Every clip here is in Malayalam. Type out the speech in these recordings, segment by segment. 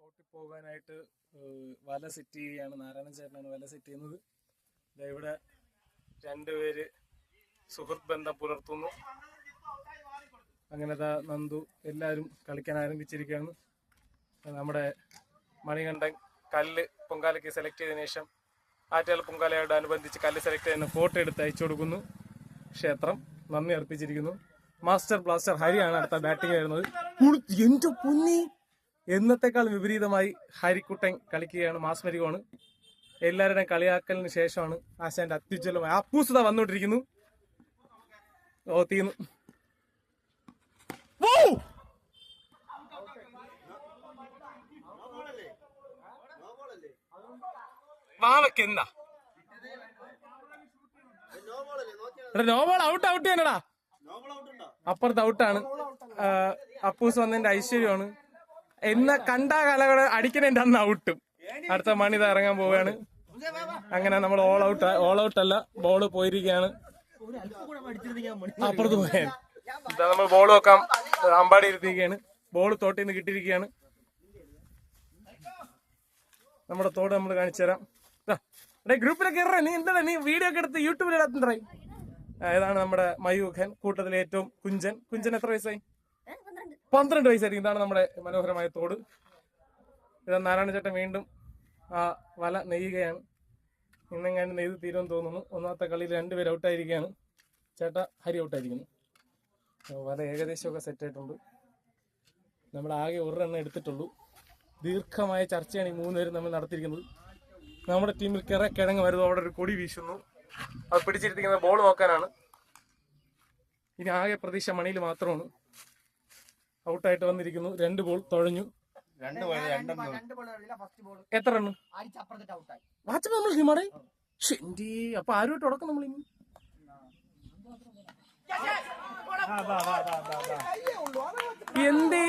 ബോട്ടിൽ പോകാനായിട്ട് വല സെറ്റ് ചെയ്യുകയാണ്. നാരായണൻ ചേട്ടനാണ് വല സെറ്റ് ചെയ്യുന്നത്. ഇവിടെ രണ്ടുപേര് സുഹൃത്ത് ബന്ധം പുലർത്തുന്നു. അങ്ങനെ നന്ദു എല്ലാവരും കളിക്കാൻ ആരംഭിച്ചിരിക്കുകയാണ്. നമ്മുടെ മണികണ്ഠൻ കല്ല് പൊങ്കാലയ്ക്ക് സെലക്ട് ചെയ്തതിനു ശേഷം ആറ്റുകാൽ പൊങ്കാലയോടനുബന്ധിച്ച് കല്ല് സെലക്ട് ചെയ്യുന്ന ഫോട്ടോ എടുത്ത് അയച്ചു കൊടുക്കുന്നു. ക്ഷേത്രം നന്ദി അർപ്പിച്ചിരിക്കുന്നു. മാസ്റ്റർ ബ്ലാസ്റ്റർ ഹരിയാണ് അടുത്ത ബാറ്റിംഗ് വരുന്നത്. എന്റെ പൊന്നി, എന്നത്തെക്കാൾ വിപരീതമായി ഹരിക്കുട്ടൻ കളിക്കുകയാണ്. മാസ്മരികമാണ്. എല്ലാവരുടെയും കളിയാക്കലിന് ശേഷമാണ് ആശാന്റെ അത്യുജ്വലമായ അപ്പൂസുത വന്നുകൊണ്ടിരിക്കുന്നു. ഓ തീർന്നു. വാവക്കെന്താ നോബോൾ ഔട്ട് ചെയ്യാനടാ. അപ്പുറത്ത് ഔട്ടാണ്. അപ്പൂസ് വന്നതിന്റെ ഐശ്വര്യമാണ്. എന്നാ കണ്ടാ കലകള് അടിക്കണേന്റെ അന്ന് ഔട്ടും. അടുത്ത മണി ഇറങ്ങാൻ പോവുകയാണ്. അങ്ങനെ നമ്മൾ ഓൾ ഔട്ട് അല്ല, ബോള് പോയിരിക്കുകയാണ്. അപ്പുറത്ത് പോയാൽ നമ്മൾ ബോൾ വെക്കാം. അമ്പാടി ഇരുത്തിയിരിക്കുകയാണ്. ബോള് തോട്ടിൽ നിന്ന് കിട്ടിയിരിക്കുകയാണ്. നമ്മുടെ തോട് നമ്മൾ കാണിച്ചു തരാം. ഗ്രൂപ്പിലൊക്കെ ഇറ, നീ എന്താ നീ വീഡിയോ ഒക്കെ എടുത്ത് യൂട്യൂബിൽ ഇടാത്തേ. ഇതാണ് നമ്മുടെ മയൂഖൻ, കൂട്ടത്തിലെ ഏറ്റവും കുഞ്ചൻ എത്ര വയസ്സായി? 12 വയസ്സായിരിക്കും. ഇതാണ് നമ്മുടെ മനോഹരമായ തോട്. ഇത് നാരായണ ചേട്ടൻ വീണ്ടും ആ വല നെയ്യുകയാണ്. ഇന്നെങ്ങാനും നെയ്ത് തീരുമെന്ന് തോന്നുന്നു. ഒന്നാമത്തെ കളിയിൽ 2 പേര് ഔട്ടായിരിക്കുകയാണ്. ചേട്ടാ ഹരി ഔട്ടായിരിക്കുന്നു. വല ഏകദേശമൊക്കെ സെറ്റായിട്ടുണ്ട്. നമ്മൾ ആകെ 1 റൺ എടുത്തിട്ടുള്ളൂ. ദീർഘമായ ചർച്ചയാണ് ഈ 3 പേരും നമ്മൾ നടത്തിയിരിക്കുന്നത്. നമ്മുടെ ടീമിൽ കിഴങ്ങ് വരുന്നു. അവിടെ ഒരു കൊടി വീശുന്നു. അത് പിടിച്ചിരിക്കുന്നത് ബോൾ നോക്കാനാണ്. ഇനി ആകെ പ്രതീക്ഷ മണിയിൽ മാത്രമാണ്. ഔട്ടായിട്ട് വന്നിരിക്കുന്നു. 2 ബോൾ തുഴഞ്ഞു. എത്ര റണ്ണ്? നമ്മൾ അപ്പൊ ആരുമായിട്ട് ഉടക്കം നമ്മൾ ഇനി എന്തേ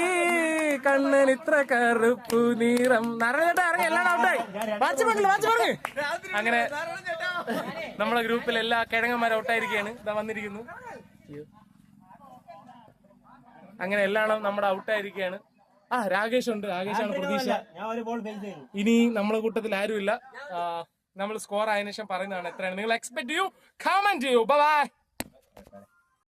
കണ്ണൻ ഇത്ര കറുപ്പു നീറം. നാരായണ ഇറങ്ങി എല്ലാം ഔട്ടായി. അങ്ങനെ നമ്മുടെ ഗ്രൂപ്പിൽ എല്ലാ കിഴങ്ങന്മാരും ഔട്ടായിരിക്കുകയാണ്. ഇതാ വന്നിരിക്കുന്നു. അങ്ങനെ എല്ലാം നമ്മുടെ ഔട്ടായിരിക്കുകയാണ്. രാകേഷ് ഉണ്ട്. രാകേഷാണ് പ്രതീക്ഷ. ഇനി നമ്മളെ കൂട്ടത്തിൽ ആരുമില്ല. നമ്മൾ സ്കോർ ആയതിനു ശേഷം പറയുന്നതാണ് എത്രയാണ്. നിങ്ങൾ എക്സ്പെക്ട് ചെയ്യൂ, കമന്റ് ചെയ്യൂ. ബൈ.